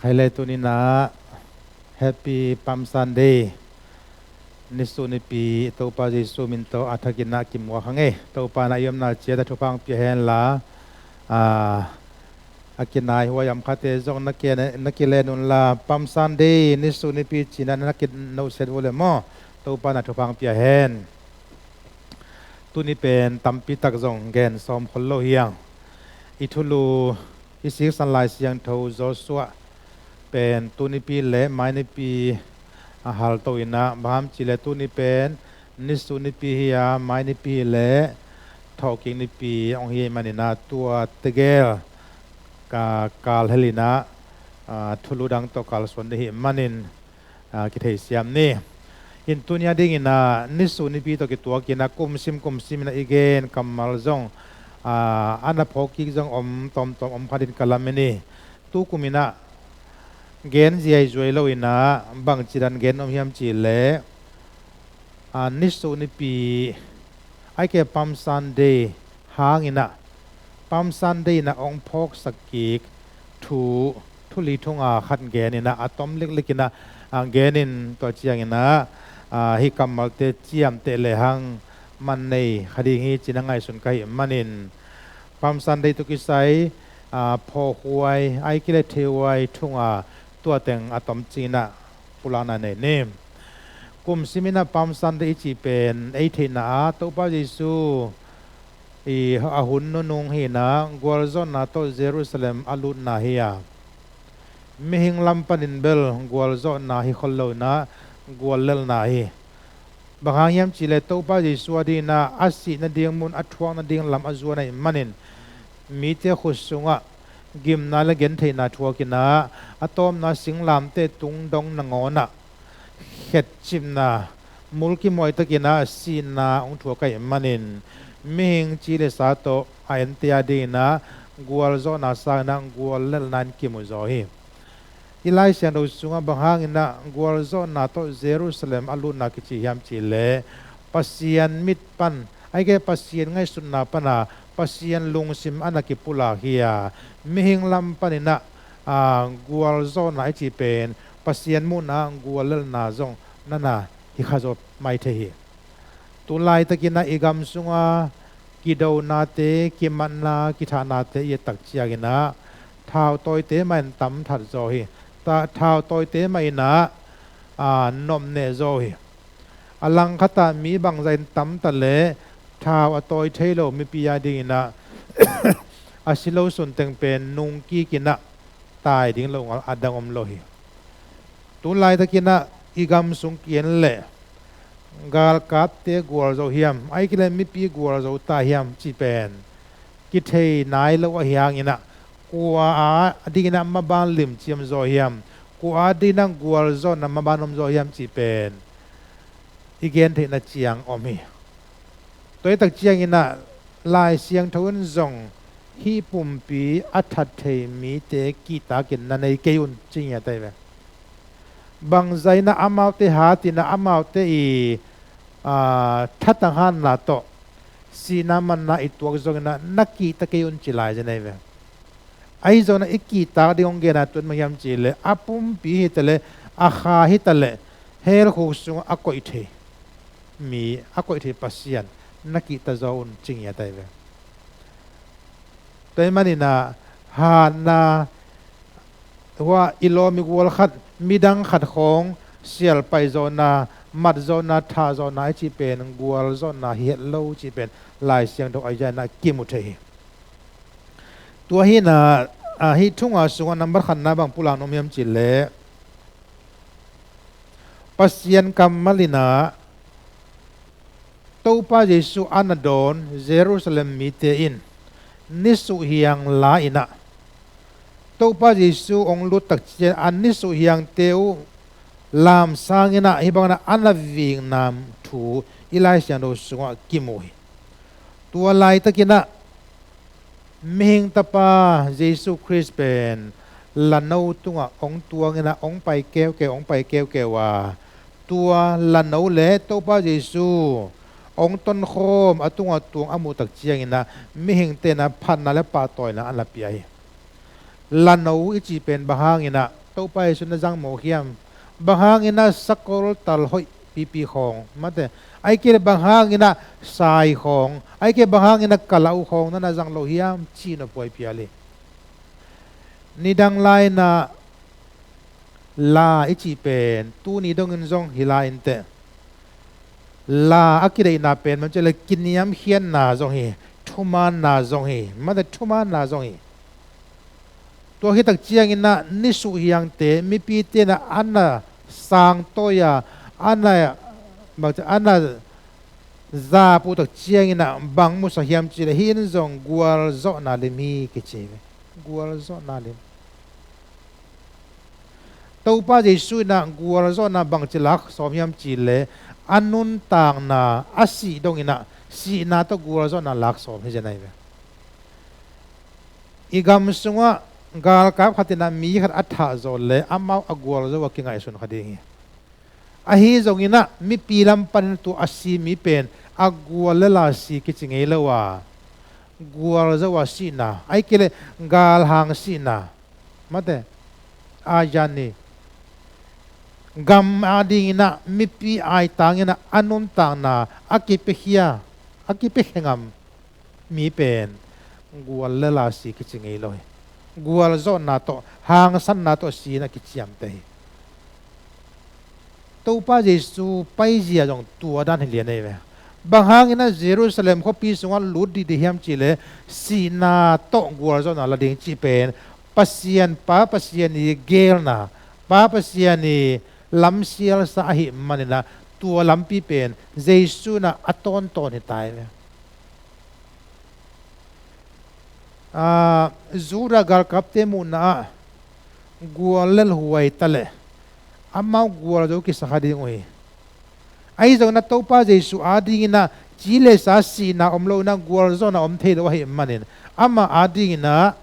ใครเลยตัวนี้นะ Happy Palm Sunday นิสุนิปีตัวปาจิสุมินโตอัฐกินากิมวะขังตัวปานายมนาเจตทุพังเปียเฮนละอากินายหัวยำคัดเตจงนักเกเลนุนละ Palm Sunday นิสุนิปีจีนันนักเกนโนเซตวอลเลมอตัวปานาทุพังเปียเฮนตัวนี้เป็นตัมปิตักจงเกนสมคนโลเฮียงอิทุลูอิสิกสันไลเสียงทูโจสัวเป็นตุนิปีเล่ไม้นิปีฮัลโตอินะบามจิเลตุนิเป็นนิสุนิปีฮิยาไม้นิปีเล่ทอกิงนิปีองเฮียมันนินาตัวเตเกลกาลเฮลินะทุลุดังตกาลสวนเดหิมันนินกิเทเซียมนี่อินตุนียดิ่งนะนิสุนิปีตกิตัวกินะกุมซิมนะอีเกนกัมมัลจงอันนั้นพอกิจงตอมพัดินกลามินีตุกุมินะเกณฑ์ใจจวยโลอินะบางจิรันเกณฑ์เฮียมจิเลนิสุนิปีไอเก็บปั๊มซันเดย์หางอินะปั๊มซันเดย์นะองพกสกิกทุลีทุงขัดเกณฑ์อินะอะตอมเล็กๆอินะเกณฑ์อินตัวเชียงอินะฮิกัมมัลเตเจียมเตเลหังมันในคดีนี้จีนังไงสุนไกมันินปั๊มซันเดย์ตุกิไซพอหวยไอกิเลเทวยทุงตัวแต่งอะตอมจีน่ะปุลานาเนเนมกุมซิมินาปั๊มซันเดย์จีเป็นไอเทน่าตัวพระเยซูอาหุนนุงเฮนะกัวซอนนาโตเยรูซาเล็มอาลุนนาเฮียมิหิงลัมปันินเบลกัวซอนนาฮิคอลโลนะกัวเลลนาฮีบางอย่างจิเลตัวพระเยซูดีน่าอาศินเดียงมุนอัทวงนเดียงลำอาจวนในมันินมีเตขุสุงะกิมนาเลเกนเทนาทัวกินะอะตอมนาสิงลามเตตุงดงนงอนะเข็ดจิมนามุลกิมวยตะกินะสีนาองทัวไกมันินมิหิงจิเลสาโตอายันเตียดีนะกัวลโซนาสานังกัวเลลนันกิมุโซฮีอีไลเซียนดูสุงะบางหางนะกัวลโซนาโตเยรูซาเล็มอาลุนากิจิยามจิเลปัสยันมิดปันไอเกปัสยันไงสุนนาปนาปัสยันลุงซิมอนากิปุลาเฮียมิหิงลำปนินะกัวลโซนาไอจีเป็นปัสยันมุนากัวเลลนาจงนั่นน่ะฮิคาโจไม่เทียตุลายตะกินะอีกัมสุงะกิดาวนาเตกิมันนากิธานาเตยตักเจียกินะท้าวตอยเตมันตั้มถัดโจฮีตาท้าวตอยเตมันนะนมเนโจฮีอลังคตามีบางใจตั้มตะเลท้าวตอยเทโลมีปิยาดีนะอาศิโลสุนเต็งเป็นนุงกีกินะตายดิ้งลงอัดดังอมโลฮีตุลายตะกินะอีกัมสุงเกียนเล่กาลกัดเตกัวโจเฮียมไอกิเลมีปีกัวโจตาเฮียมจีเป็นกิเทนายเลวะเฮียงอินะกัวดีนะมาบานลิมจีมโจเฮียมกัวดีนังกัวโจนะมาบานอมโจเฮียมจีเป็นอีเกนเทนะเจียงอมีตัวตักเจียงอินะลายเสียงทวนจงฮีปุ่มปีอัฐเทมีเตกีตากินนันในเกยุนจริงอย่างไรแบบบางใจนะอามาวเตหาตินะอามาวเตทัดตังหันนาโตสีน้ำมันนะอีตัวจงนะนักกีตาเกยุนจิลายจะไหนแบบไอ้จงนะอีกีตาเดียงเกนะตัวมันยำจิเลอาปุ่มปีฮิตเลอาคาฮิตเลเฮลคุสุงอากอยเทมีอากอยเทปัสยันนักกีตาจงจริงอย่างไรแบบแต่มันนี่นะฮานาว่าอิโลมิกวลขัดมีดังขัดของเสียลไปโซนามัดโซนาทาโซนาจีเป็นกัวลโซนาเฮลโลจีเป็นลายเสียงดอกไอจานะกิมุเทตัวฮีนะฮีทุ่งสุวรรณบัตรขันนาบางปุลานอมยมจิเลปัสยันกัมมาลินาตัวพระเยซูอานาดอนเยรูซาเล็มมีเตอินนิสุเฮียงลาอินะตัวพระเยซูองลุตักเจอันนิสุเฮียงเตวลามสางอินะฮิบังนะอันละวิ่งนำถูอิไลเซียนโดสุงะกิมุยตัวลายตะกินะมิหิงตะปาเยซูคริสต์เป็นละโนตุงะองตัวงินะองไปแก้วแก้วองไปแก้วแก้วว่าตัวละโนเลตัวพระเยซูองต้นโคมอตุงอตุงอมุตักเจียงินะมิหิงเตนะพันนะและปาตอยนะอันละเปียลันเอาอิจิเป็นบางอินะโต tàu pa su na jang mo hiam bahang ina sakol tal hoi pipi khong mate ai ke bahang ina sai khong ai ke bahang ina kalau khong na jang lo hiam chi no poi piali nidang lai na la ichi pen tu ni dong in zong hilain te la akire na pen man chele kiniam hian na zong hi thuman na zong hi mate thuman na zong hi to hi tak chiang ina nisu hiang te mi pi te na anna sang toya anna ma anna za pu tak chiang ina bang mu sa hiam chi le hin zong gualzawhna le mi ke che gualzawhna le tàu pa Giêsu na gualzawhna bang chilak som hiam chi le anun tang na asi dong ina si na to gualzawhna lak som he janai ve igam sunga gal kap khatina mi khat atha zol le amau agwal zo waking ai sun khading a hi zong ina mi pilam pan tu asi mi pen agwal la si ki chingei lawa gwal zo wa si na ai kele gal hang si na mate a jani gam ading ina mi pi ai tang ina anun tang na akipe hia akipe hengam mi pen gwal la si ki chingei loi gualzawhna to hang san na to si na ki chiam te to pa Giêsu pai zia jong tua dan hian nei ve bang hang ina Jerusalem kho pi sunga lut di hiam chi le si na to gualzawhna la ding chi pen pasian ni gel na pasian ni lam sial sa hi manina tua lampi pen Giêsu na aton ton hi tai ve zura gal kapte muna gualel huai tale amau gual do ki sakhadi ngoi ai zo na topa Giêsu ading na chile sa si na omlo na gualzawhna om the do hi manin ama ading na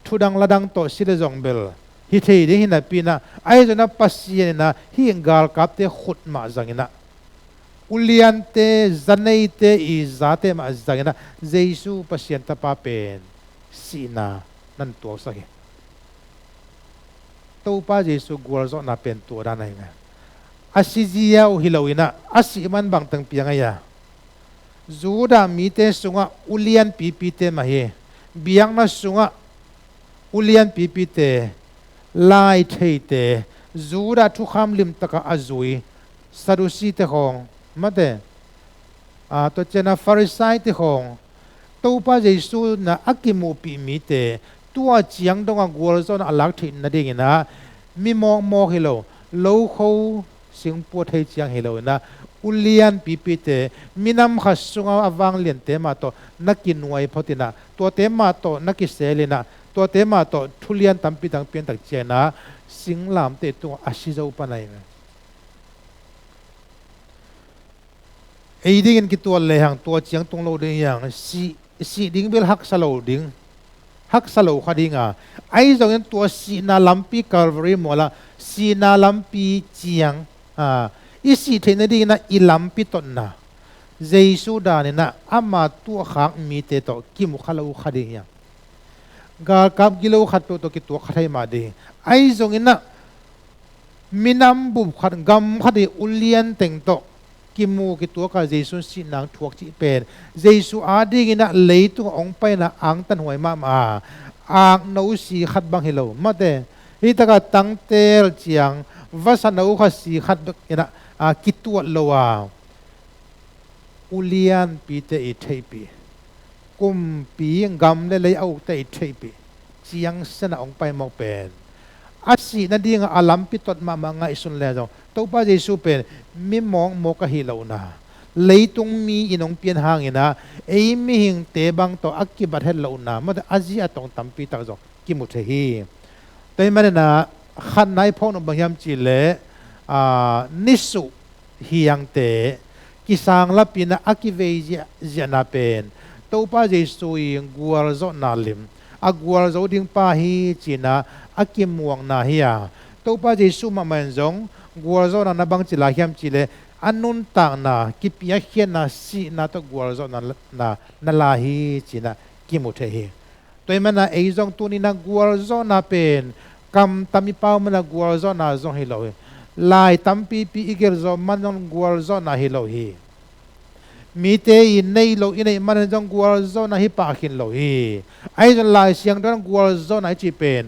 thudang ladang to sile jong bel hi thei de hina pina ai zo na pasien na hi gal kapte khut ma zangina uliante zaneite i zate ma zangina Giêsu pasien ta pa pen sina nan to sa hi to pa Giêsu gualzawhna pen to da nai nga asizia u hilowina asi man bang tang pianga ya zuda mi te sunga ulian pipi te ma he biang na sunga ulian pipi te lai thei te zuda thu kham lim taka azui sadusi te khong mate to chena Pharisai te khong to pa Giêsu na akimu pi mi te tua chiang donga gualzawhna alak thin na ding na mi mo hilo lo kho sing po thei chiang hilo na ulian pi pi te minam khasunga awang lian te ma to nakinuai photina to te ma to nakiselina to te ma to thulian tampi tang pian tak chena singlam te tu asizo panai ei ding ki to le hang to chiang tong lo ding yang si ding bel hak salo khadinga ai zong to si na lampi Calvary mola si na lampi chiang isi thena ding na ilampi ton na Giêsu da ne na ama tu khang mi te to ki mu khalo khading yang gal kap gilo khat to ki to khathai ma de ai zong na minam bu khat gam khadi ulian teng to kimu ki tua ka Giêsu si nang thuak chi pen Giêsu ading ina leitu ong pai na ang tan hoi ma ma ang no si khat bang hilo mate hitaka tangtel chiang vasa no kha si khat ina kitua lowa ulian pi te i theipi kum pi ngam le lei au te i theipi chiang sana ong pai mo pen asi na ding alam pi tot ma nga isun le do to pa Giêsu pen mi mong mo ka hilaw na leitung mi inong pian hangina ei mi hing te bang to akibat hello na ma aji atong tampi tak zo ki mu the hi te man na khan nai phon bang yam chi le NISUH hiang te kisang lapina akive jana pen to pa Giêsu ing gualzawhna lim agwalzaw ding pa hi china akimuang na hiya to pa Giêsu ma man zong gualzawhna na bang chila hiam chile anun tang na kipia hian na si na to gualzawhna na la hi china kimuthe hi toimana ei zong tuni na gualzawhna pen กำตามีเป้ามันกัวซอนาซองฮิโลฮีลายตัมปีปีอีเกลซอมันนกัวซอนาฮิโลฮีมีเตอินในโลอินในมันจงกัวซอนาฮิปาคินโลฮีไอ้จนลายเสียงดังกัวซอนาจีเป็น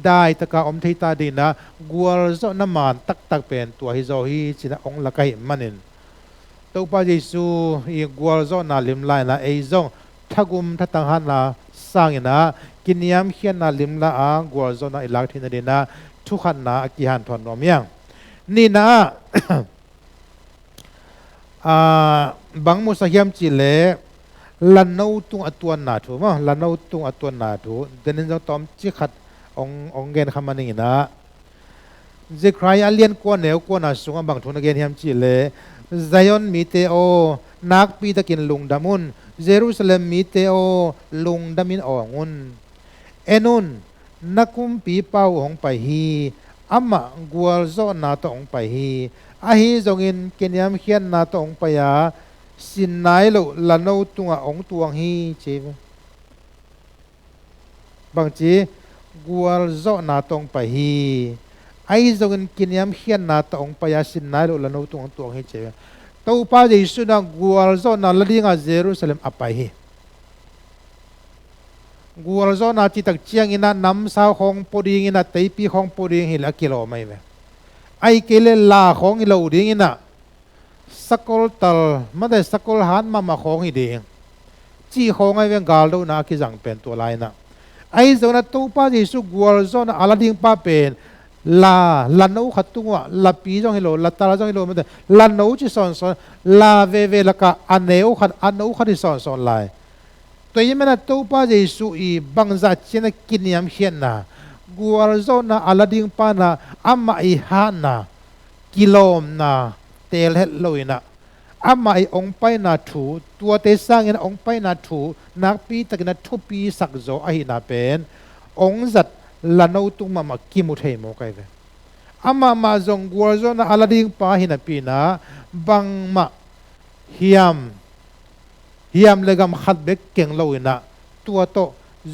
ได้ตะกาอมทิตาดีนะกัวซอนามันตักเป็นตัวฮิโซฮีจินะองละไกมันนินตัวพระเยซูอีกัวซอนาลิมไลนะไอ้จงทักุมทัตังหันนะสร้างนะกินยามเขียนนาลิมละอ่างกัวซอนาอิลักทินดีนะทุกขันนะกิหันทอนนอมยังนี่นะบางมุสลิมจิเลลันนูตุงอตัวนาถูมั้งลันนูตุงอตัวนาถูเดนินจะตอมจิขัดองเกนคำมันนี่นะจะใครอาเลียนกวนเหนวกวนอาสุงบางทุนเกนยามจิเลไซออนมีเตโอนักปีตะกินลุงดามุนเยรูซาเล็มมีเตโอลุงดามินอองุนเอนุนนักคุมปีเป้าของไปฮีอามากัวโซนาตองไปฮีอาฮีจงอินเกนยามเขียนนาตองไปยาสินนายโลลันนูตุงองตวงฮีเจวบางทีกัวโซนาตองไปฮีไอจงอินเกนยามเขียนนาตองไปยาสินนายโลลันนูตุงองตวงฮีเจวตัวป้าเยซูนะกัวโซนาลดิ้งอาเยรูซาเล็มอไปฮีกัวโซนาจิตักเชียงอินะน้ำสาวของปอดีงินะเตยปีของปอดีงิละกิโลไม่เว้ไอเกลลาของอิโลดีงินะสกุลตัลไม่ได้สกุลหันมาของอีเดียงจีของไอเวงกาลดูนะกิจังเป็นตัวลายนะไอโซนะตัวป้าเยซูกัวโซนะอาลาดิ้งป้าเป็นลาลันนูขัดตัวลาปีจงฮิโลลาตาลจงฮิโลไม่ได้ลันนูจิสอนลาเวละกะอันเนวขัดอันนูขัดที่สอนลายตัวยังไม่น่าตัวป้าเยซูอีบังจัดเช่นกินยามเขียนนะกัวโซนะอาลาดิ้งป้านะอามาอีฮานะกิโลมนะเตลเฮลอยนะอามาอีองไปนะถูตัวเตสร้างเงินองไปนะถูนักปีตะกินทุปีสักโจอหินาเป็นองจัดลันนูตุงมากิมุเทโมไกเวอามาจงกัวโซนะอาลาดิ้งป้าหินาปีนะบังมาฮิยามเลยกำขัดเบกเก่งเลยนะตัวโต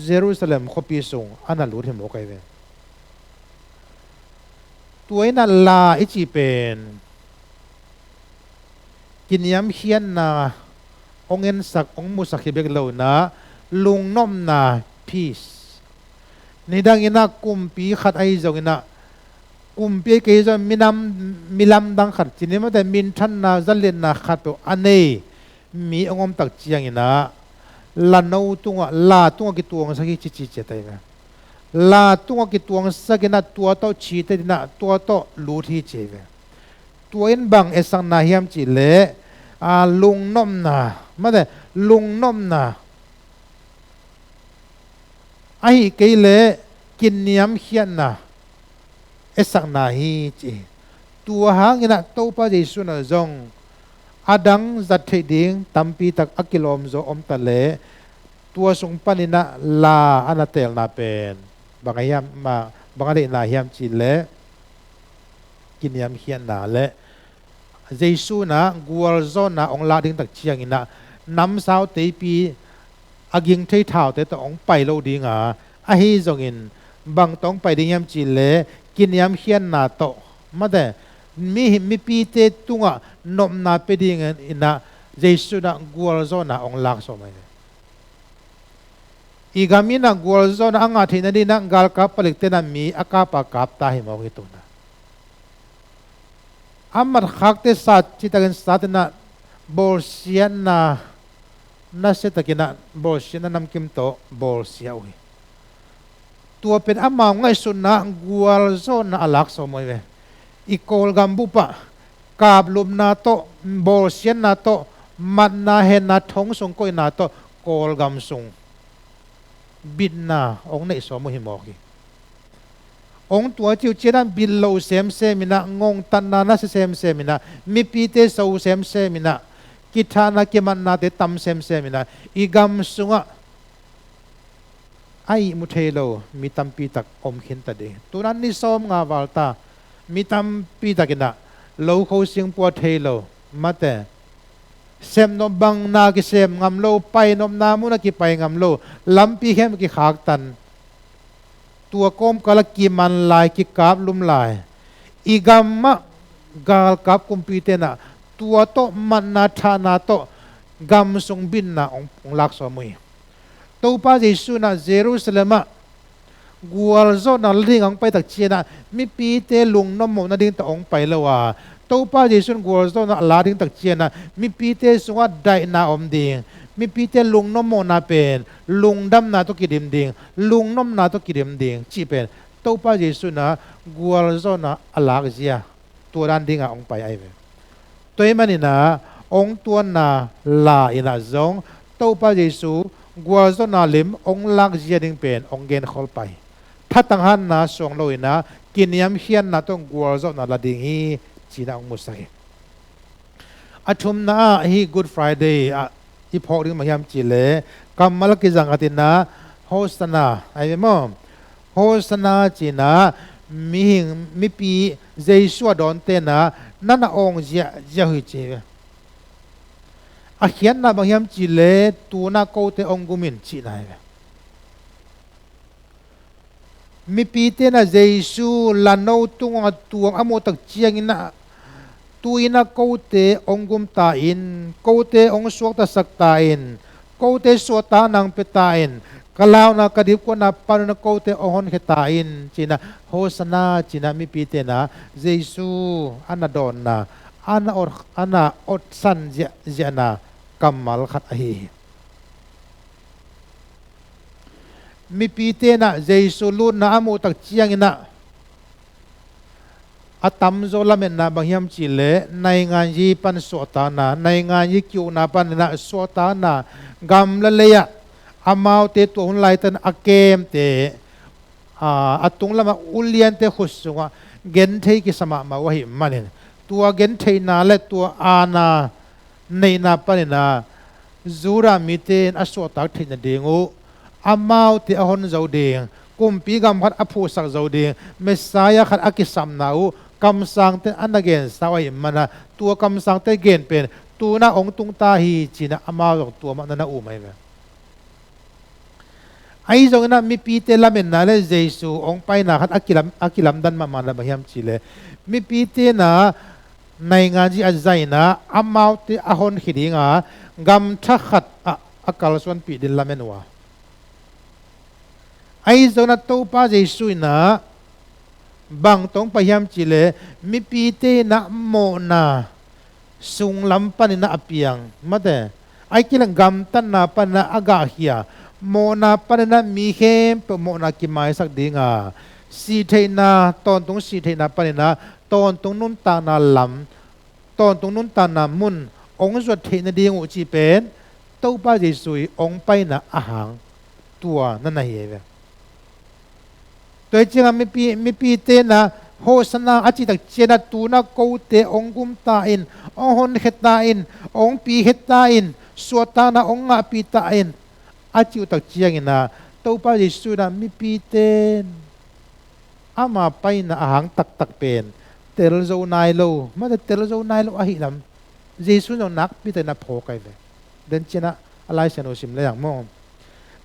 เยรูซาเล็มขบีส่งอันนั้นรู้ที่โมกัยเวตัวนั้นลาอิจิเป็นกินยามเขียนนะองเงินสักองมุสักเบกเลยนะลุงน้อมนะพีซนี่ดังอินะกุมปีขัดไอจงอินะกุมปีเกยจะมีลำดังขัดจีนี้มันแต่มินทันนะจัลเลนนะขัดตัวอันนี้มีองค์ตักเจียงอินะลานูตุงลาตุงกิตัวงสักจิจิเจตัยนะลาตุงกิตัวงสักนะตัวโตชีเตนะตัวโตลูที่เจเวตัวอินบังเอสังนาฮิมจิเลลุงน้อมนะมาแต่ลุงน้อมนะไอ้เกยเลกินเนียมเขียนนะเอสังนาฮิจิตัวหางอินะตัวพระเยซูนะจงอาดังจัดที่ดิ่งตัมปีตักอักิโลมโจอมตะเลตัวสงปันินะลาอันเตลนาเป็นบางอย่างมาบางอะไรนาเฮียมจิเลกินยามเขียนนาเลเยซูนะกัวโซนะองลาดิ่งตักเชียงอินะน้ำสาวเตปีอากิงเทเท้าแต่ต้ององไปโลดิ่งอาฮิจงอินบางต้องไปดิ่งยามจิเลกินยามเขียนนาโตมาแต่มีปีเตตุงนมนาเปดิงอินะเยซูนะกัวโซนะองลักสมัยอีกามินะกัวโซนะอังอาทินันดีนะกาลกับผลิตนะมีอากาปากาบตาหิมาวกิตุนะอามัดขักเตสัตจิตกันสัตนะบอลเซียนนะนัสเตกินะบอลเซียนนะนำกิมโตบอลเซียวิตัวเป็นอามาไงสุนะกัวโซนะอลักสมัยเวอีโกลกัมบุปะกาบลุมนาโตบอลเซียนนาโตมันนาเฮนาทงสงกอยนาโตโกลกัมสงบินนาองในสมุหิมอกีองตัวจิวเจนันบินโลเซมเซมินะงงตันนานาเซมเซมินะมีปีเตโซเซมเซมินะกิธานาเกมันนาเตตัมเซมเซมินะอีกัมสุงะไอมุเทโลมีตัมปีตักอมขินตะเดตัวนั้นนิสอมงาวาลตามีตัมปีตะกินะโลเขาเสียงปวดเทโลมาแต่เซมนบังนากิเซมงำโลไปนมนามุนักิไปงำโลลำปีเข้มกิขากตัน ตัวก้มกะละกิมันลายกิกาบลุมลายอีกามมะกาลกับกุมปีเตนะตัวโตมันนาธานาโตกามทรงบินนะองลักสมุยตัวป้าเยซูนะเยรูซาเล็มะกัวลโซนะลิงองไปตักเชียนะมีปีเตลุงน้ำมนะดิ้งตะองไปแล้วว่าตัวป้าเยซูกัวลโซนะลาดิ้งตักเชียนะมีปีเตสวัสดิ์ได้นาอมดิ้งมีปีเตลุงน้ำมนาเป็นลุงดำนาตุกิดิมดิ้งลุงน้ำนาตุกิดิมดิ้งจีเป็นตัวป้าเยซูนะกัวลโซนะอลากเจียตัวด้านดิ้งองไปไอเวตัวมันนี่นะองตัวน่ะลาอินะจงตัวป้าเยซูกัวลโซนะลิมองลักเจียดิ้งเป็นองเกนขอลไปถ้าตั้งหันนะส่งลอยนะกินยำเขียนนะต้องกัวลโซนะละดิ้งฮีจีน่าองมุสัยอาชุมนะฮี Good Friday อีพอดึงมาย้ำจีเล่กำมาลกิจังอาทิตย์นะโฮสนาไอ้เมื่อโฮสนาจีนะมีปีเจสัวดอนเตนะนั่นองเจียหุจีอาเขียนนะมาย้ำจีเล่ตัวน่าโกเตองกุมินจีน่ะมีปีเตนะเจสุลันโนตุงตัวอโมตักเจียงนะตัวอินะโกเตองกุมตาอินโกเตองสวกตะสักตาอินโกเตสวตานังเปตาอินกลาวนะกระดิบกนะปานุนะโกเตองหอนเขตาอินจีนะโฮสนาจีนะมีปีเตนะเจสุอันนาดอนนะอันนาอดสันเจนะกัมมัลขัดอหีมีปีเตนะเจสุลุนนะอโมตักเจียงนะอาตัมโซลาเมนนาบางยามจิเลในงานยีปันสวตานาในงานยีคิวนาปันนาสวตานากำละเลยะอามาวเตตัวหุ่นไลตันอาเกมเตอาตุงละมาอุเลียนเตขุสงะเกนเทกิสมามาวะหิมันเนตัวเกนเทนาและตัวอานาในนาปันนาจูรามิเตนอสวตักเทนเดงูอามาวเตอหอนเจ้าเดงกุมปีกำขัดอภูสักเจ้าเดงเมสายขัดอากิสัมนาอูคำสั่งเตอันนั้นเกณฑ์สาวอิมันนะตัวคำสั่งเตเกณฑ์เป็นตัวน่าองตุงตาฮีจีน่าอามาของตัวมันน่าอุ้มไหมไอ้ตรงนั้นมีปีเตละเมนนาเลเจสูองไปนะขัดอากิลัมดันมาละบางยามจีเลมีปีเตนะในงานที่อาใจนะอามาเตอาหอนขิดิงกำทักขัดอากาลส่วนปีเดละเมนวะไอ้ตรงนั้นตัวป้าเจสูนะบางตรงพยายามจีเลมีปีเตนะโมนาสุงลำปันนะอภิยังมาแต่ไอ้กิลังกำตันนะปันนะอากาเฮียโมนาปันนะมีเข้มเปโมนากิมายสักดิ่งสีเทนะตอนตรงสีเทนะปันนะตอนตรงนุนตานาลำตอนตรงนุนตานามุนองค์สุดเทนะดิ่งอุจิเป็นตัวป้าเจสุยองไปนะอาหารตัวนั่นน่ะเหี้ยตัวจริงมีปีเตนะโฮสนาอาจิตักเจนะตูนะโกเตองกุมตาอินองหอนเขตาอินองปีเขตาอินสวตานะองงาปีตาอินอาจิตักเจียงนะตัวป้าเยซูนะมีปีเตนอามาไปนะอาหารตักเป็นเตลโซนายโลมาแต่เตลโซนายโลอาหิลำเยซูนะนักปีเตนะพอกันเลยเดินเจนะอะไรเสนอสิมเลยอย่างมอง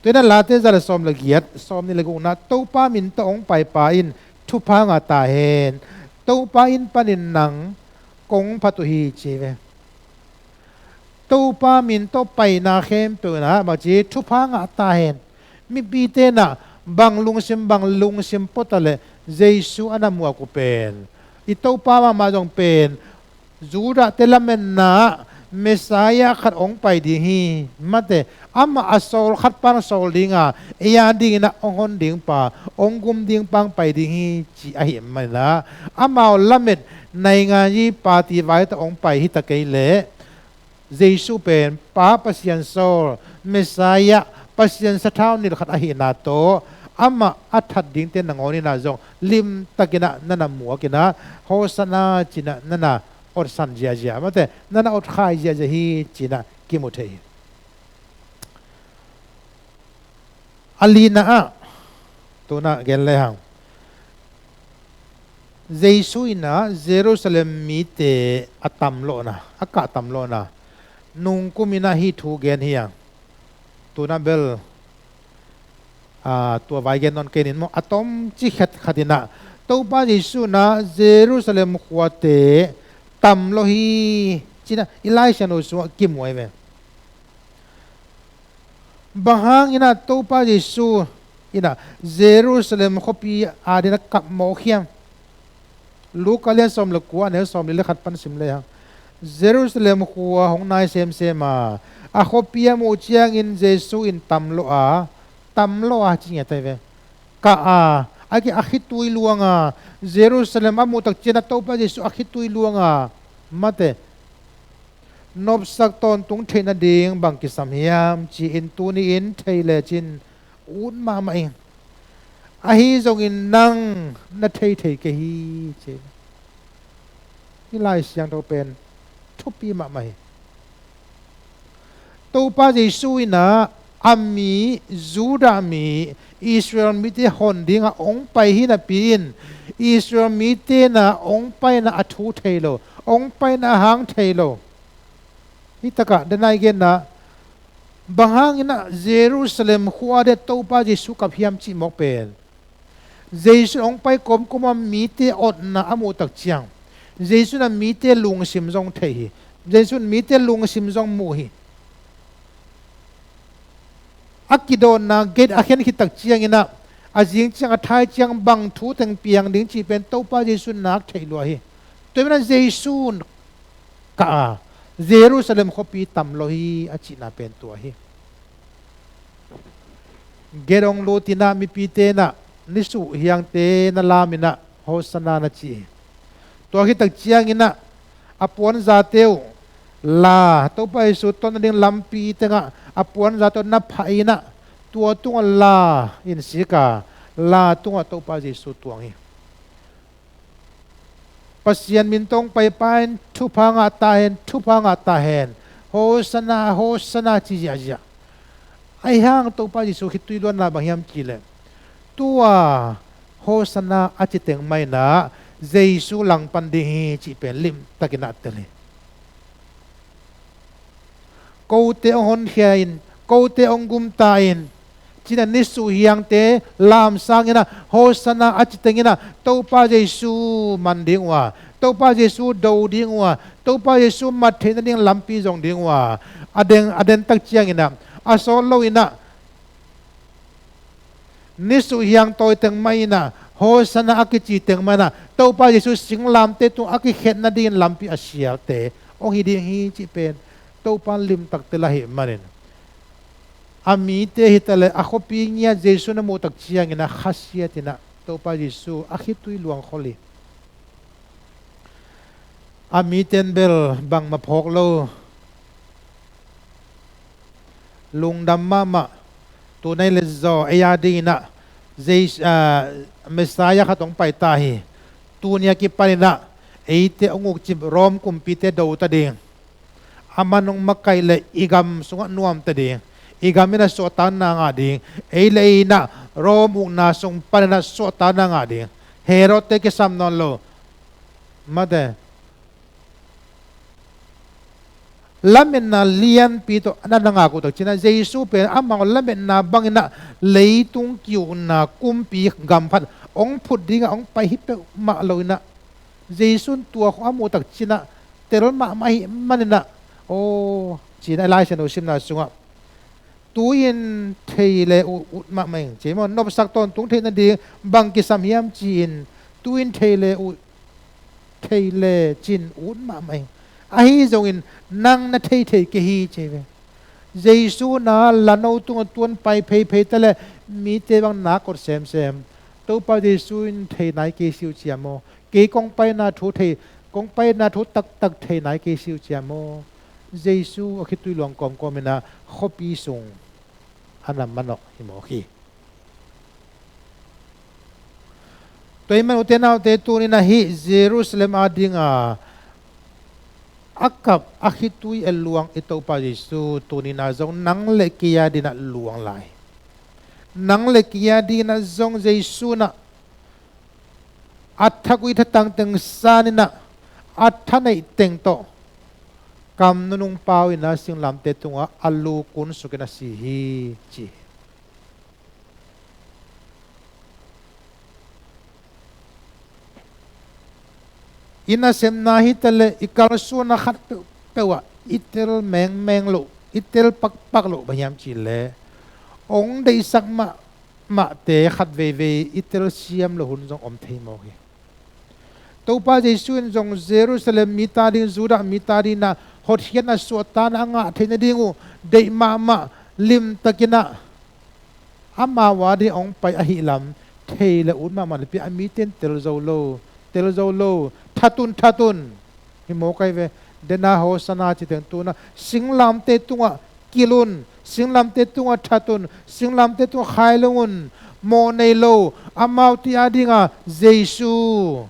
ตัวนั้นลาเตจะละซ้อมละเกียดซ้อมนี่ละกูนะตัวป้ามินต้องไปป่าอินทุพางาตาเห็นตัวป้าอินปนินหนังกงพัตุฮีจีเวตัวป้ามินต้องไปนาเข้มตัวนะบางทีทุพางาตาเห็นมีปีเตนะบางลุงซิมปตะเลเจสุอันนั้นมัวกูเป็นอีตัวป้ามาจงเป็นจูระเตละเมนนะเมสายาขัดองไปดีฮีมาแต่อามาอสโลขัดปังโซลดิงยาดิงนะองคนดิงป่าองกุมดิงปังไปดีฮีจีอาหิมันละอามาละเม็ดในงานยี่ปาติไว้แต่องไปฮิตะเกยเล่เจสุเป็นป้าปัสยันโซลเมสายาปัสยันสะท้าวนิลขัดอาหินาโตอามาอัฐดิงเตนงอนินาจงลิมตะกินะนันมัวกินะโฮสนาจินะนันอดสันเจียมาแต่นั่นอดขายเจียฮีจีน่ะกิมุเทอลีน่ะตัวน่ะเกลเลยฮังเจสุยน่ะเยรูซาเล็มมีเตอตัมโลนะอากาตัมโลนะนุงกุมินะฮีทูเกนฮียังตัวน่ะเบล ตัวไว้กันนอนเกนินมอตอมจิขัดขัดินะตัวป้าเยซูนะเยรูซาเล็มขวดเตตัมโลฮีจีนะอิไลชันอุสุกิมไว้เว้บางครั้งอินะตัวป้าเยซูอินะเยรูซาเล็มขบีอาดินะกับโมเขียมลูกก็เลี้ยงสมลูกกัวเนี่ยสมเลี้ยงขัดปันสิมเลยฮะเยรูซาเล็มขวของนายเซมเซมาอาขบีโมเชียงอินเยซูอินตัมโลอาจริงๆแต่เว้ก็อากิอาคิตุยลวงเยรูซาเล็มอามุตักเจนะตัวป้าเยซูอาคิตุยลวงมาเตนบสักตอนตุงเทนดิ่งบังกิสามยามจีอินตูนี่อินเทเลจินอุนมาเองอาฮีจงอินนั่งนัทเทเกฮีเจนี่ลายเสียงเราเป็นทุบปีมาไม่ตัวป้าเยซูนะอามีจูดามีอิสราเอลมีเตหอนดิ่งองไปหินาปีนอิสราเอลมีเตนะองไปนะอัฐุเทโลองไปนะหางเทโลนี่ตะกะเดินไงกันนะบางครั้งนะเยรูซาเล็มขัวเดตัวป้าเยซูกับพิมจิมอกเป็นเยซูองไปกมมามีเตอดนะอามุตักเจียงเยซูนะมีเตลุงซิมซงเทฮีเยซูมีเตลุงซิมซงมูฮีอักกิโดนนะเกตอาเคนคิตักเจียงอินะอาจิงเจียงอาไทยเจียงบังทูแต่งเปียงดิ้งจีเป็นตัวป้าเยซูนักเทลวยตัวนั้นเยซูกะเยรูซาเล็มขบีตัมโลฮีอาจินาเป็นตัวฮีเกดองโลตินามิปีเตนะนิสุเฮียงเตนะลามินะโฮสนานะจีตัวคิตักเจียงอินะอปวนซาเตวลาตัวป้าเยซูตอนนั้นลัมปีเตงะอปวนซาตัวนับไผ่นะตัวตัวลาอินสิกาลาตัวตัวป้าเยซูตัวนี้ปัสยันมินตงไปไปทุพังอาตาเห็นทุพังอาตาเห็นโฮสนาจีจ้าไอ้ห่างตัวป้าเยซูคิดตุยล้วนนาบางยามจีเลยตัวโฮสนาอาจิเตงไม่นะเยซูหลังปันดีจีเป็นลิมตะกินัดเตเลยกูเตองฮอนเฮียนกูเตองกุมตาอินจีนันนิสุเฮียงเตลามสังอินะโฮสนาอาจิเตงอินะตัวป้าเยซูมันดิ่งว่าตัวป้าเยซูดูดิ่งว่าตัวป้าเยซูมัดเทนดิ่งลำปีจงดิ่งว่าอเดนตักเจียงอินะอาโซโลอินะนิสุเฮียงตัวเตงไม่นะโฮสนาอากิจิเตงไม่นะตัวป้าเยซูสิงลามเตตุอากิเข็นนาดิ่งลำปีอาเซียเตองฮิดิ่งฮีจิเป็นตัวป้าลิมตักเตละเหมันเองอามีเตหิตเลยอาคบีเงียเยซูนโมตักเชียงนะขัสเซียตินะตัวป้าเยซูอาคิตุยลวงขลีอามีเตนเบลบังมาพกโลลุงดำมาตัวในเลซอเอียดีนะเมสายาขัดองไปตาฮีตัวเนียกิปานินะเอเตองกจิบรอมกุมปีเตดูตะเดงอามันองมักไกเลอีกำสุงนวมตะเดงอีกามินาสวตานังอาดิงเอเลนะโรมุกนาสงปนนาสวตานังอาดิงเฮโรเตกิสัมนนโลมาเดลามินนาเลียนปีโตนั่นนังอากุตักจินะเยซูเป็นอามังลามินนาบังนะเลยตุงกิวนากุมปีกัมพัดองพุดดิงองไปฮิปเปมาโลนะเยซูตัวของอามุตักจินะเตรมาไม่มันนะโอ้จีนไอไลชันโอชิมนาสุงะตัวยินเทเลอุดมาไม่เจมันนบสักตอนตุงเทนันดีบังกิสามยามจีนตัวยินเทเลจีนอุดมาไม่ไอ้จงอินนั่งนัทเทกฮีเจเวเยซูน่าลันเอาตัวไปเพยแต่ละมีเตบังนักกดเซมตัวไปเยซูอินเทไหนเกซิวเจียโมเกกงไปนาทุเทกงไปนาทุตักเทไหนเกซิวเจียโมเยซูอคิดตุยหลวงกอมมินาขบีสงอันนั้นมันออกหิมอคีตัวมันอุตนาอุตตัวนี้นะฮิเยรูซาเล็มอาดิงอักกับอาคิตุยหลวงอิตาปาเยซูตัวนี้นะจงนังเล็กยาดินะหลวงไหลนังเล็กยาดินะจงเยซูนะอัฐกุยทัตังเต็งสานินะอัฐในเต็งโตกำนุงเปาอินะสิ่งลำเตตุงอัลลูกุนสุกินะสิฮีจี ina sem na hi tele ikal su na khat pe wa itel meng lo itel pak lo bayam chi le ong dei sak ma te khat ve itel siam lo hun jong om thei mo hi to pa jesu in jong Jerusalem mita ding Juda mita ding na hot hian na su ta na nga theina dingu dei ma lim takina ama wa di ong pai a hi lam thei le un ma pi ami ten tel zo lo thatun hi mo kai ve dena ho sana chi teng tu na singlam te tunga kilun singlam te tunga thatun singlam te tu khai longun mo nei lo amau ti adinga Jesu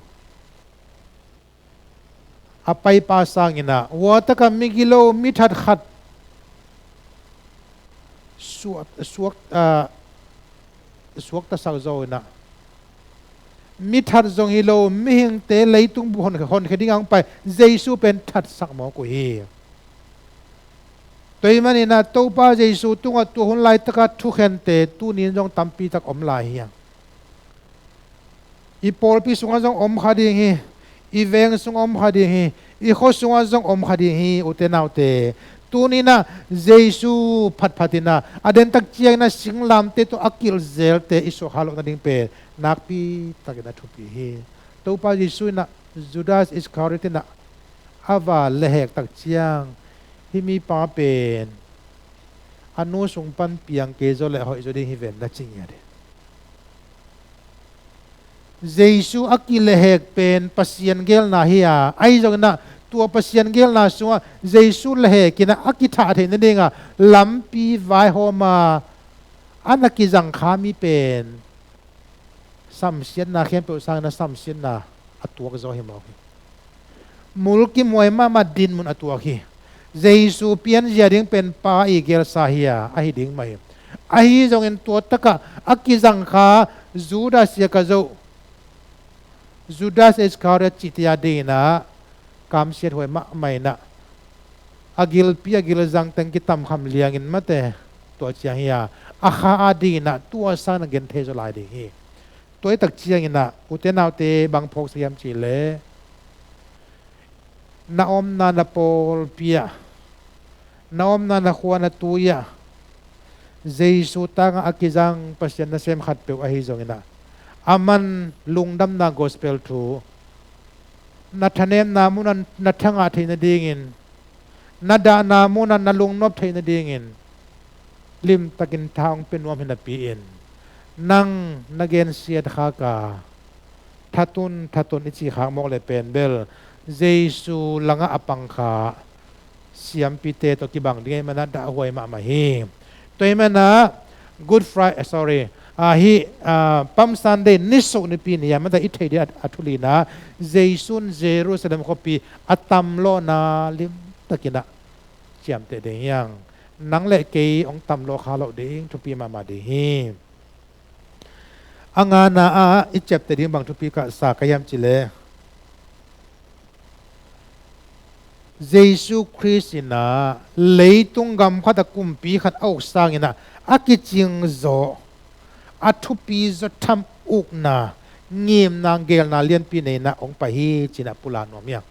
apai pa sangina wata ka migilo mithat khat suak ta sang zo na mithat zong hilo mihing te leitung bu hon kheding ang pai Jesu pen that sak mo ko hi toy mani na to pa Jesu tunga tu hon lai taka thu khen te tu nin jong tampi tak om lai hi i pol pi sunga jong om khadi hi i veng sung om khadi hi i kho sunga jong om khadi hi utenaw te tunina Jesu phatina aden tak chiang na singlam te to akil zel te iso halok na ding pe nakpi takina thupi hi to pa Jesu na Judas Iscariot na ava lehek tak chiang himi pa pen anu sung pan piang ke zo le hoi zo ding hi ven na ching ya de Jesu akil lehek pen pasien gel na hiya ai zo na tua pasien gel na sunga Jesu lehe kina akitha the na dinga lampi vai homa anaki jang khami pen samsian na khem pe sang na samsian na atuak zo hi mo mulki moima ma din mun atuak hi Jesu pian jading pen pa i gel sahia ahi ding mai ahi jong en to taka aki jang kha Judas ya ka zo Judas Iscariot chitia dina kam siat hoi ma mai na agil zang teng kitam kham liang in mate to chiang ya akha adi na tua san gen the zo lai de hi toy tak chiang ina utenaw te bang phok siam chi le na om na na pol pia na om na na khwana tuya Jesu tang akizang pasyan na sem khat pe a hi zong ina aman lungdam na gospel thu nathanem namunan nathanga theina dingin nada namunan nalung nop theina dingin lim takin thaung penwam hina piin nang nagen siat kha ka thatun ichi khang mok le pen bel Jesu langa apang kha siam pite to kibang dingai mana da hoi ma hi toimana good friday Palm Sunday NISUH NIPI niya mada itay di atulina Jesun Jerusalem kopi atam lo na lim takina siam te ding yang nang le kay ong tam lo khalo ding tupi mama ding anga na ichep te ding bang tupi ka sa kayam chile Jesu Christina leitung gam khata kumpi khat au sangina akiching zo atupi zo tham uk na ngim nang gel na lian pi nei na ong pa hi china pula nom ya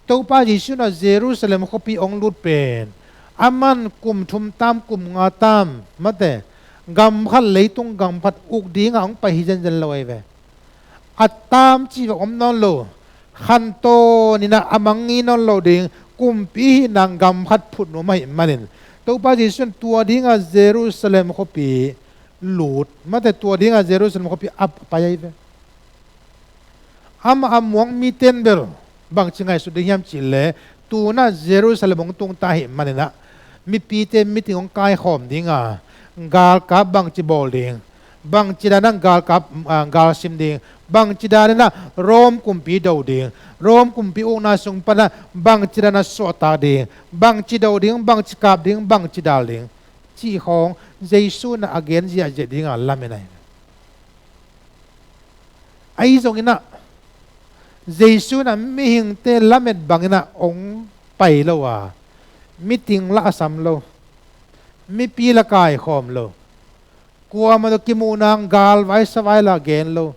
to pa Jesu na Jerusalem ko pi ong lut pen aman kum thum tam kum nga tam mate gam khal leitung gam phat uk ding ong pa hi jan loi ve atam chi om non lo khan to ni na amangi non lo ding kum pi nang gam phat phut no mai manin to pa Jesu tua ding a Jerusalem ko pi lut mate tua ding a Jerusalem ko pi ap payai ve amwang mi ten bel bang chingai su ding yam chile tu na Jerusalem ong tung ta hi manina mi pi te meeting ong kai khom dinga gal ka bang chi bol ding bang chi da nang gal ka gal sim ding bang chi da na rom kumpi do ding rom kumpi ong na sung pa na bang chi da na so ta ding bang chi do ding bang chi kap ding bang chi dal ding chi hong Jesu na again zia je ding a lamenai ai zong ina Jesu na mi hing te lamet bangina ong pai lo wa meeting la asam lo mi pi la kai khom lo kwa ma ki mu nang gal vai sa vai la gen lo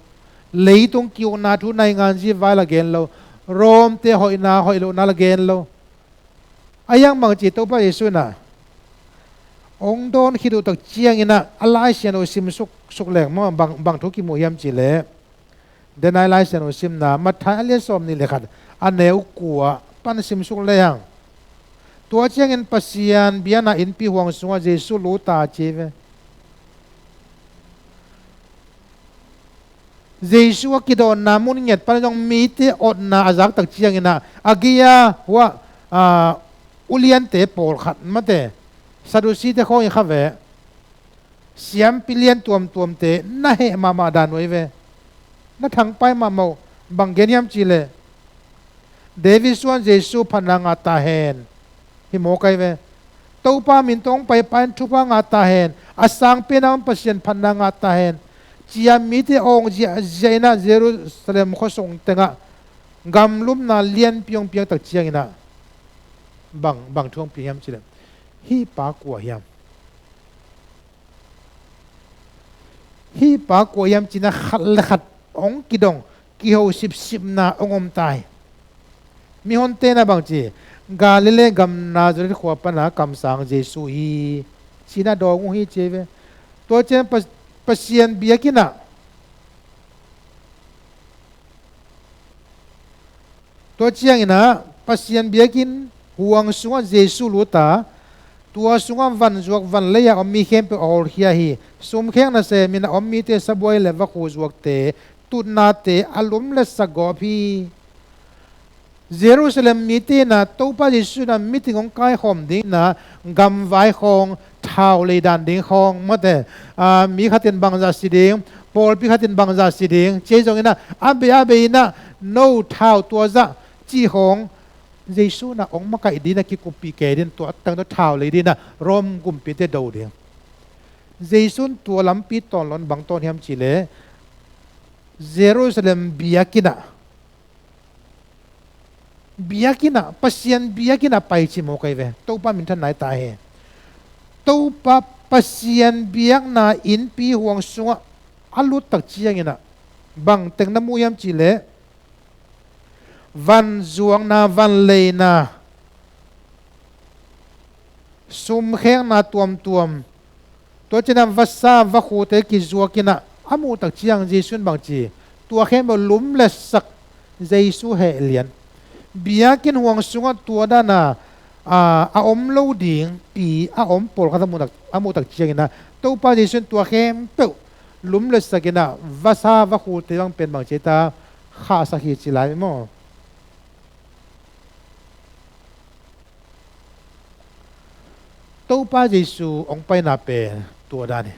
leitung kiu na thu nai ngan ji vai la gen lo โรมเตหอยนาหอยโลนาลเกนโลอายังบางจิตตัวพระเยซูน่ะองค์โดนคิดดูตักเจียงอินะอะไรเสียนอซิมสุกแหลกมั่งบางทุกิมุยามจิเลเดนายไลเสียนอซิมน่ะมาทายเลี้ยสอมนี่เลยครับอันเนวกัวปันซิมสุกเลยยังตัวเจียงอินปัสยานเบียนาอินปีห่วงสุงเยซูลูตาเจเวเยซูกิดอนนามุนเงียดปันยองมีเตอดนาอาจักตักเจียงอินะอากิยาว่าอุเลียนเตปอลขัดมาเตสะดุสีเตข้อยข้าเวเสียมปิเลียนตัวมเตน่าเหมาดานไว้เวน่าทางไปมาเมาบังเกนียมจิเลเดวิสวนเยซูพันนางาตาเฮนฮิโมไกเวตัวป้ามินตงไปทุพางาตาเฮนอาสังเป็นน้ำปัสยันพันนางาตาเฮนจียมิเตองจีเจน่าเยรูซาเล็มข้อส่งเตงะกำลุมนาเลียนเปียงตักเจียงนะบางช่วงเปียงจิเลฮีปากลัวยามฮีปากลัวยามจีน่าขัดองกิดงกิโฮสิบนาองมตายมีคนเตนะบางจีกาลิเลกัมนาจริตขวบปนากัมสังเจสุฮีจีน่าดองฮีเจเวตัวเจนปัสยันเบียกินะตัวเจียงนะปัสยันเบียกินห่วงสุงเจสุลูตาตัวสุงวันจวกวันเลยอมมีเข้มไปออลเฮียฮีสมแข็งนะเซมินะอมมีเตสบวยเลวะคูจวกเตตุนาเตอารมณ์เลสกอพีเยรูซาเล็มมีเตนะตัวพระเยซูนะมีถึงองค์กายหอมดิ้งนะกำไว้ของเท้าเลยดันดิ้งของมาแต่มีขัดเต็นบางจาสีดิ้งพอลพิขัดเต็นบางจาสีดิ้งเจจงนะอาเบนะโน้เท้าตัวจะจีของเยซูนะองค์มาไกดีนะคิดกุมปีเกดินตัวตั้งตัวเท้าเลยดีนะรวมกุมปีเตดาวเดียงเยซูตัวลำปีตอนหลอนบางตอนเฮียมจิเลเยรูซาเล็มเบียกินะปัสยันเบียกินะไปชิโมไกเวตัวป้ามินทันไหนตายตัวป้าปัสยันเบียกนะอินปีห่วงสุงอาลุตักเจียงนะบังเต็งน้ำมูยามจิเลวันจวงนาวันเลยนาสุมแข็งนาตัวตัวจะนำวัสซาวะคูเตกิจวกินะอามูตักเจียงเยซูบางจีตัวแข็งบอลุมเลสักเยซูเฮเลียนเบียกินห่วงสุงตัวด้านน่ะอาอมโลดิงปีอาอมปอลขัดอามูตักเจียงนะตัวป้าเยซูตัวแข็งเปิลลุมเลสักนะวัสซาวะคูเตยังเป็นบางจีตาข้าสักหิจิไลมั้งตัวป้าเยซูองไปนาเป็นตัวด้าน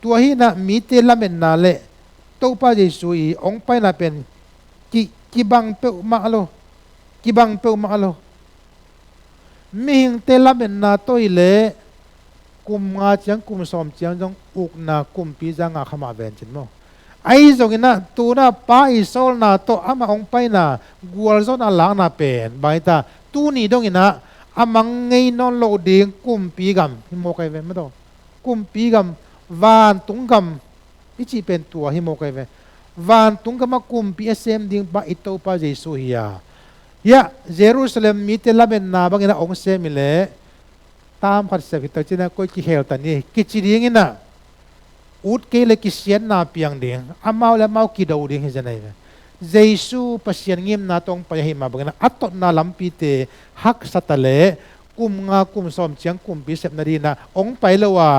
ตัวที่น่ะมีเตลเมนนาเล่ตัวป้าเยซูองไปนาเป็นกิบังเปอมาโลมีหิงเตลเมนนาตัวเล่กุมงาจังกุมสอมจังจงอุกนากุมปีจังอาขมาเวนจินโมไอ้จงน่ะตัวน่ะป้าอิโซลนาตัวอามาองไปนากัวลโซนาหลังนาเป็นใบตาตัวนี้ดงน่ะอามังไงนอนโลดิงกุมปีกัมฮิโมไกเวไม่ต้องกุมปีกัมวานตุงกัมอิจิเป็นตัวฮิโมไกเววานตุงกัมมากุมปีเอสเอ็มดิงปะอิโตปะเยซูฮิยายะเยรูซาเล็มมีเตลาเบนนาบังเงินองเซมิเลตามขัดเสพตัวจีน่าก็กิเฮลตันนี่กิจิดิงินะอุดเกลกิเซียนนาเปียงดิงอามาและมากิดาวดิงเฮจันไงเยซูปัสยันงิมนาตองไปให้มาบังเงินอัตตนาลัมปีเตฮักสัตเลกุมงากุมสอมเชียงกุมปีเสพนาดีนะองไปแล้วว่า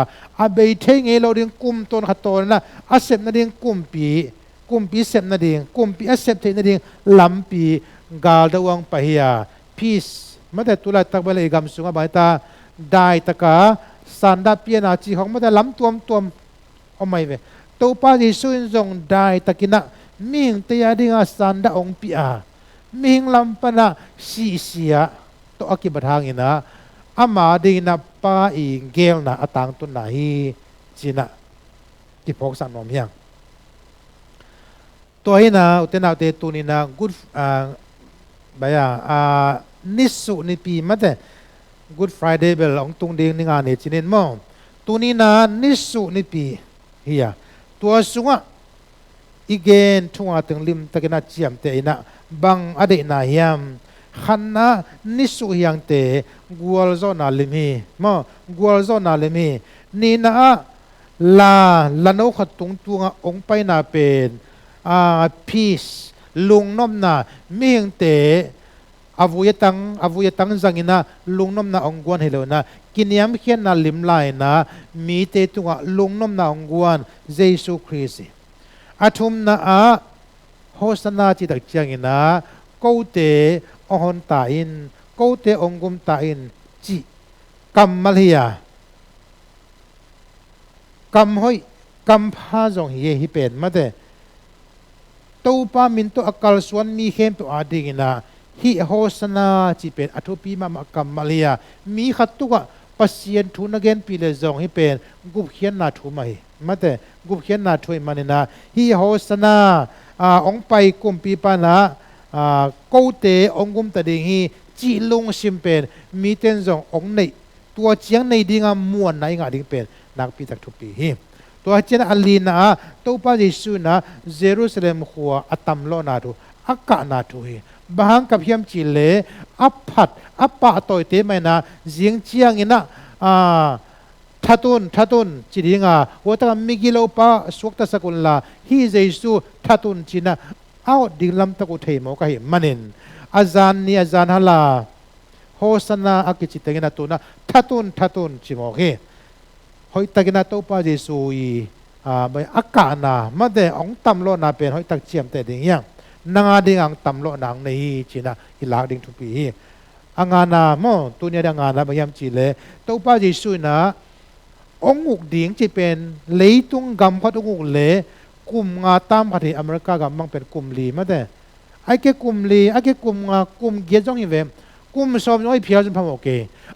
อาเบยเทงเอเราเรียงกุมต้นขัดต้นนะอาเสพนาดีกุมปีเสพนาดีกุมปีอาเสพเทนาดีลัมปีกาลดวงไปเฮียพีซมาแต่ตุลาตักเบลกำสุงบายตาได้ตะกาสันดาเปียนาจีของมาแต่ล้ำตัวเอาไม่เวตัวป้าที่สุนทรงได้ตะกินะมิงเตียดิงาสันดาองปีอามิงลำปนะสีเสียตัวอักิบทางอินะอามาดินะป้าอีเกลนะอตังตุนนาฮีจีนะที่พกสันนอมยังตัวนี้นะอุตนาเตตุนีนะกุดบายนิสุนิปีมาแต่ Good Friday เบลองตุงเดียงนิงานเนี่ยจีเนนมองตัวนี้นะนิสุนิปีเฮียตัวสุงะ อีเกนทุ่งอาตึงลิมตะกินาเจียมเตอินะบังอดีนาฮิมขันนะนิสุยังเตกัวลโซนาลิมีมอกัวลโซนาลิมีนี่นะลาลานกขัดตุงตัวองไปนาเป็นpeace ลุงน้อมนามียังเตอาวุยตังจังอินะลุงน้อมนาองกวนเฮโลนะกินยามเขียนนาลิมไลนะมีเตตัวลุงน้อมนาองกวนเยซูคริสต์อาทุมนะโฮสนาจิตจังอินะกูเตอหอนตาอินกูเตองกุมตาอินจิกัมมาลียกัมหอยกัมพาจงเฮฮิเป็นมาเตตัวป้ามินตัวอักลส่วนมีเข้มตัวอาดิงนะฮิโฮสนาจิเป็นอัทุปีมากัมมาลียมีขัดตัวปัสยันทุนเกนปีเลจงฮิเป็นกุบเขียนนาทุมาฮิมาเตกุบเขียนนาทุยมันนะฮิโฮสนาองไปกุมปีปานะกูเตองกุมตะดิงฮีจีลงชิมเป็นมีเต็นจงองในตัวเจียงในดิ่งมวนในงาดิ่งเป็นนักปีตักทุปีฮีตัวเจนอัลลีนะตัวป้าเยซูนะเยรูซาเล็มหัวอัตัมโลนาดูอักกะนาดูฮีบางกับเฮียมจิเลอัปพัดอัปปะตัวเตไม่นะเสียงเจียงอินะทัตุนจีดิงว่าแต่มิกิโลป้าสวกตะสกุลลาฮีเยซูทัตุนจีนะเอาดิ่งลำตะกุเทมก็เห็นมันเองอาจารย์นี่อาจารย์ฮัลาโฮสนาอักจิตเงนะตัวนะทัตุนจีโมเกหอยตะกินาตัวป้าเยซูไปอากาศนะมาเดองตัมโลนาเป็นหอยตักเจียมแต่ดิ่งยังนางดิ่งอังตัมโลนางในจีนะอิลาดิ่งทุกปีอังานาโมตัวนี้ดังงานนะพยายามจีเลตัวป้าเยซูนะองอุกดิ่งจะเป็นเลยตุงกำพัดองอุกเลกลุ่มงาตามประเทศอเมริกากำมังเป็นกลุ่มลีมาเดไอ้แค่กลุ่มลีไอ้แค่กลุ่มกลุ่มเกียรติจงอิเวมกลุ่มสอบน้อยเพียรจนพอโอเค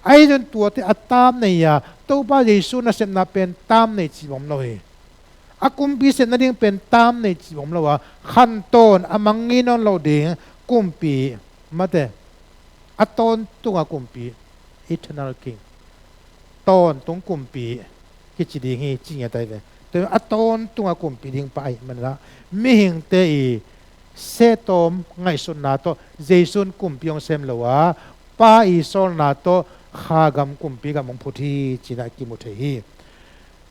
ไอ้จนตัวที่อัตตามในยาตัวป้าเยซูน่ะเสนาเป็นตามในจีบผมเลยอากุมปีเสนาดิ่งเป็นตามในจีบผมเลยว่าขั้นต้นอามังงี้นนเราดิ่งกุมปีมาเดอัตต้นตัวกุมปี eternal king ต้นตรงกุมปีกิจดิ่งฮีจริงอย่างไรเลยแต่อัตต้นตัวกุมปีดิ่งไปมันละไม่เห็นเตยเซตอมไงสุนนาโตเจสุนกุมปีองเซมเลวะป้าอีโซลนาโตข้ากำกุมปีกำมงพุทธีจีนักกิมุทฮี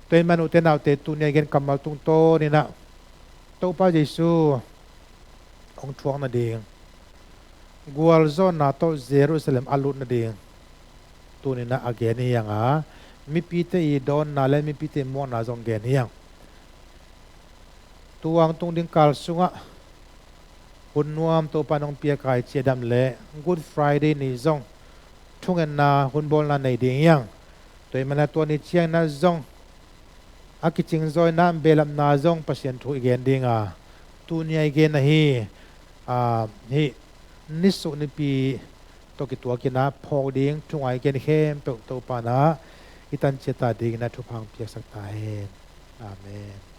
ตัวมนุษย์เตนเอาเตตุเนี่ยเกณฑ์กำมาตุงโตนี่นะโตป้าเยซูองทวงนั่นเองกัวลโซนาโตเยรูซาเล็มอาลุนนั่นเองตัวนี้นะอาเกนี่ยังมีปีเตอีดอนนาเลมีปีเตมอนนาจงเกนี่ยังตัวอังตุงดิ่งกาลสุงะหุ่นนวมตัวปานองเปียกายเจดำเละ Good Friday นี่จงทุ่งเงินนาหุ่นบอลนาในดิ่งยังตัวมันตัวนี้เชียงนาจงอากิจิงจอยน้ำเบลำนาจงปัสยันทุกเกนดิ่งตัวนี้เกนนะฮีนิสุนิปีตัวกิตัวกินะพอดิ่งทุ่งไอเกนเข้มตัวปานะอิตันเจตาดิ่งนะทุกพังเปียกสักตาเห็นอาเมน